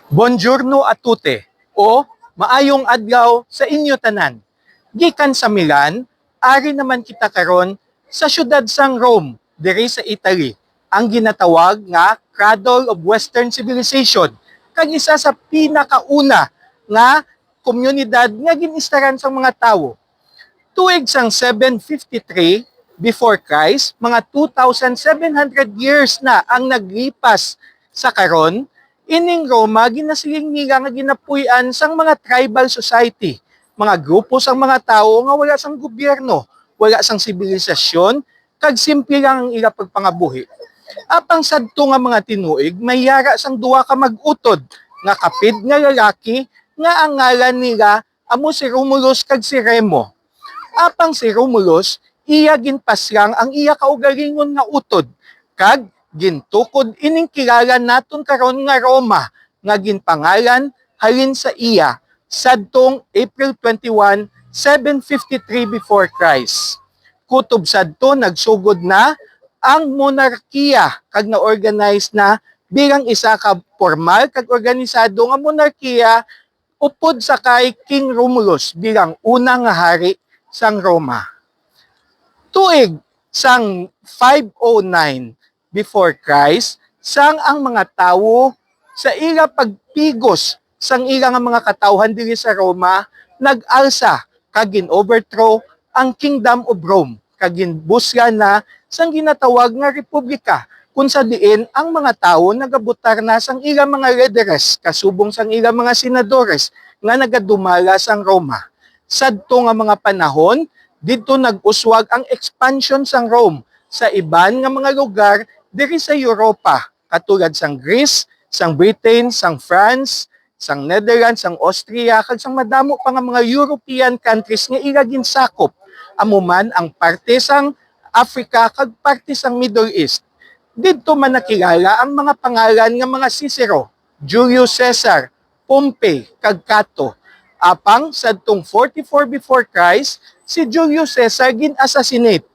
Buongiorno a tutte o maayong adlaw sa inyo tanan. Gikan sa Milan, ari naman kita karon sa syudad sang Rome, diri sa Italy, ang ginatawag nga cradle of Western Civilization, kag isa sa pinakauna nga komunidad nga ginistaran sang mga tawo. Tuig sang 753 before Christ, mga 2,700 years na ang naglipas sa karon, ining Roma ginasiling nila nga ginapuy-an sang mga tribal society, mga grupo sang mga tao nga wala sang gobyerno, wala sang sibilisasyon, kag simple lang ang ila pagpangabuhi. Apang sadto nga mga tinuig, may yara sang duwa ka mag-utod nga kapid nga lalaki nga ang ngalan nila amo si Romulus kag si Remo. Apang si Romulus, iya ginpaslang ang iya kaugalingon nga utod, kag gintukod ining kilala naton karon nga Roma, nga ginpangalan halin sa iya, sadtong April 21, 753 before Christ. Kutob sadto nagsugod na ang monarkiya kag na-organize na bilang isa ka formal kag organisado nga monarkiya upod sa kay King Romulus bilang unang nga hari sang Roma. Tuig sang 509 before Christ, sang ang mga tawo sa ila pagpigos sang ila nga mga katawhan diri sa Roma, nag-alsa kag gin-overthrow ang Kingdom of Rome, kag ginbusga na sang ginatawag nga republika, kung sa diin ang mga tawo nagabutar na sang ila mga leaderes, kasubong sang ila mga senadores nga nagadumala sang Roma. Sadto nga mga panahon, dito nag-uswag ang expansion sang Rome sa iban nga mga lugar diri sa Europa, katulad sang Greece, sang Britain, sang France, sang Netherlands, sang Austria, kag sang madamo pa nga mga European countries nga ila ginsakop, amuman ang parte sang Africa kag parte sang Middle East. Dito man nakilala ang mga pangalan nga mga Cicero, Julius Caesar, Pompey, kag Cato. Apang sadtong 44 before Christ, si Julius Caesar gin-assassinate.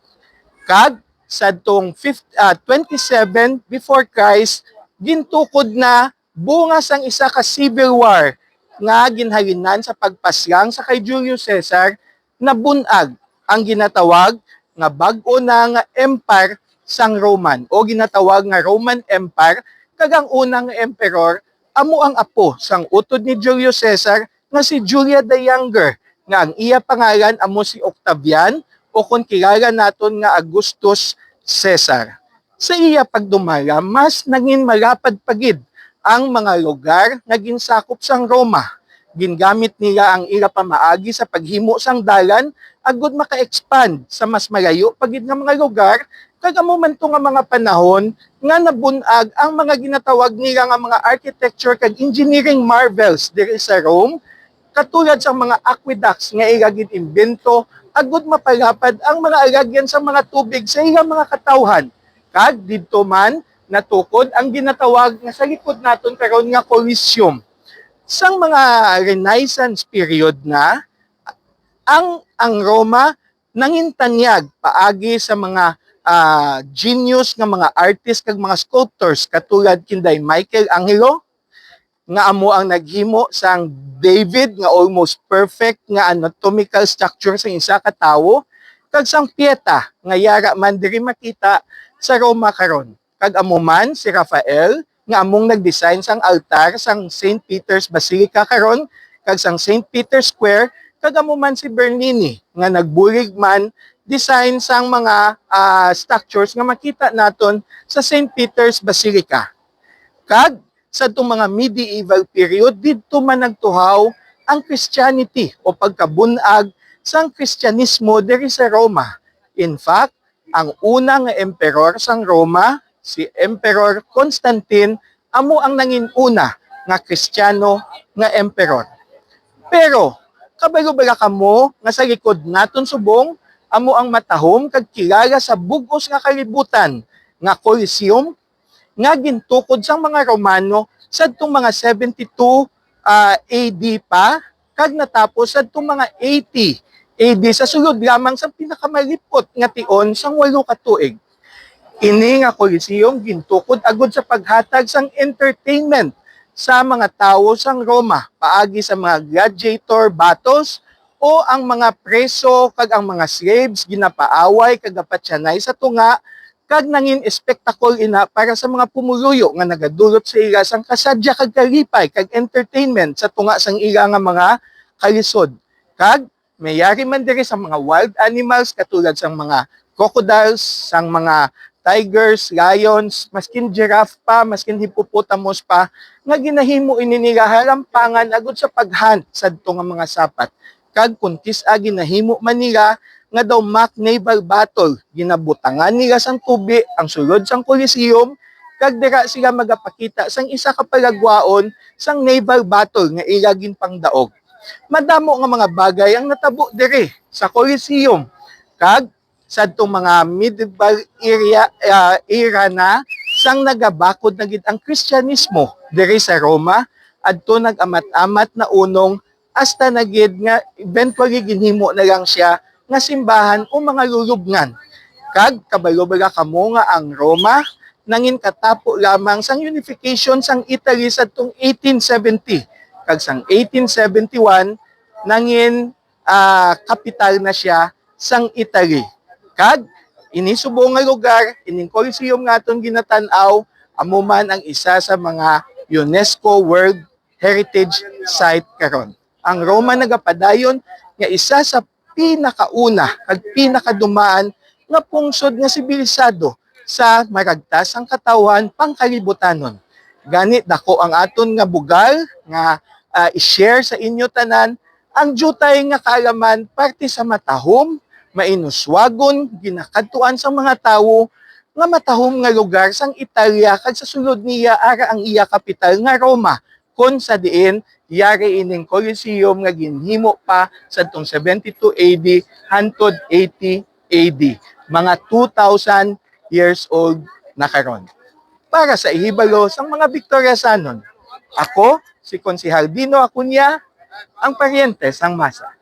Kag sadtong 27 before Christ, gintukod na bunga sang isa ka civil war nga ginhalinan sa pagpaslang sa kay Julius Caesar na bunag ang ginatawag nga bag-o na nga empire sang Roman o ginatawag nga Roman Empire, kag ang unang emperor amo ang apo sang utod ni Julius Caesar nga si Julia the Younger, nga ang iya pangalan amo si Octavian o kung kilala naton nga Augustus Caesar. Sa iya pagdumala, mas naging malapad pagid ang mga lugar nga ginsakop sang Roma. Gingamit nila ang ila pamaagi sa paghimo sang dalan agud maka-expand sa mas malayo pagid nga mga lugar, kag amo man to nga mga panahon nga nabunag ang mga ginatawag nila nga mga architecture kag engineering marvels diri sa Rome, katulad sa mga aqueducts nga ila ginimbento agud mapalapad ang mga alagyan sa mga tubig sa ilang mga katawhan. Kag didto man natukod ang ginatawag nga sa likod naton karon nga Colosseum. Sang mga Renaissance period na ang Roma nangintanyag paagi sa mga genius nga mga artist kag mga sculptors katulad kinday Michelangelo, nga amo ang naghimo sang David nga almost perfect nga anatomical structure sa isa ka tawo, kag sang Pieta nga yara man diri makita sa Roma karon. Kag amo man si Raphael nga among nagdesign sang altar sang St. Peter's Basilica karon, kag sang St. Peter's Square, kag amo man si Bernini nga nagbulig man design sang mga structures nga makita naton sa St. Peter's Basilica. Kag sa itong mga medieval period, dito man nagtuhaw ang Christianity o pagkabunag sang Kristyanismo diri sa Roma. In fact, ang unang emperor sang Roma, si Emperor Constantine, amo ang nangin-una nga Kristiyano nga emperor. Pero, kabalo-bala kamo nga sa likod naton subong, amo ang matahom kag kilala sa bugos nga kalibutan nga Colosseum, nga gintukod sang mga Romano sadtong mga 72 AD pa, kag natapos sadtong mga 80 AD sa sulod lamang sa pinakamalipot nga tion sang 8 ka tuig. Ini nga Colosseum gintukod agud sa paghatag sang entertainment sa mga tao sang Roma paagi sa mga gladiator battles o ang mga preso kag ang mga slaves ginapaaway kag gapatyanay sa tunga kag nangin espectacle ina para sa mga pumuluyo nga nagadulot sa ila sang kasadya kag kalipay kag entertainment sa tunga sang ila nga mga kalisod. Kag mayari man diri sa mga wild animals katulad sang mga crocodiles, sang mga tigers, lions, maskin giraffe pa, maskin hippopotamus pa, nga ginahimo ini nila halampangan agud sa paghunt sadto nga mga sapat. Kag kun kis-a ginahimo man nila nga daw mock naval battle, ginabutangan nila sang tubi ang sulod sang Coliseum, kag dira sila magapakita sang isa ka palagwaon sang naval battle nga ila ginpangdaog. Madamo nga mga bagay ang natabo diri sa Coliseum, kag sadtong mga medieval era na sang nagabakod na gid ang Kristyanismo diri sa Roma adto nag-amat-amat na unong hasta na gid nga eventually ginhimo na lang siya nga simbahan o mga lulubngan. Kag kabalo-bala kamo nga ang Roma nangin katapo lamang sang unification sang Italy sadtong 1870 kag sang 1871 nangin kapital na siya sang Italy. Kag ini subo nga lugar, ining Coliseum nga aton ginatan-aw, amo man ang isa sa mga UNESCO World Heritage Site karon. Ang Roma nagapadayon nga isa sa pinakauna kag pinakadumaan nga pungsod nga sibilisado sa maragtas ang katawan pangkalibutanon. Ganit dako ang aton nga bugal nga i-share sa inyo tanan ang jutay nga kaalaman parte sa matahom, mainuswagon, ginakadtuan sa mga tawo nga matahom nga lugar sang Italia kag sa sulod niya ara ang iya kapital nga Roma kon sa diin yari ining Coliseum nga ginhimo pa sadtong 72 AD hangtod 80 AD. Mga 2,000 years old na karon. Para sa ihibalo sang mga Victoriasanon, ako si Konsehal Dino Acuña, ang paryente sang masa.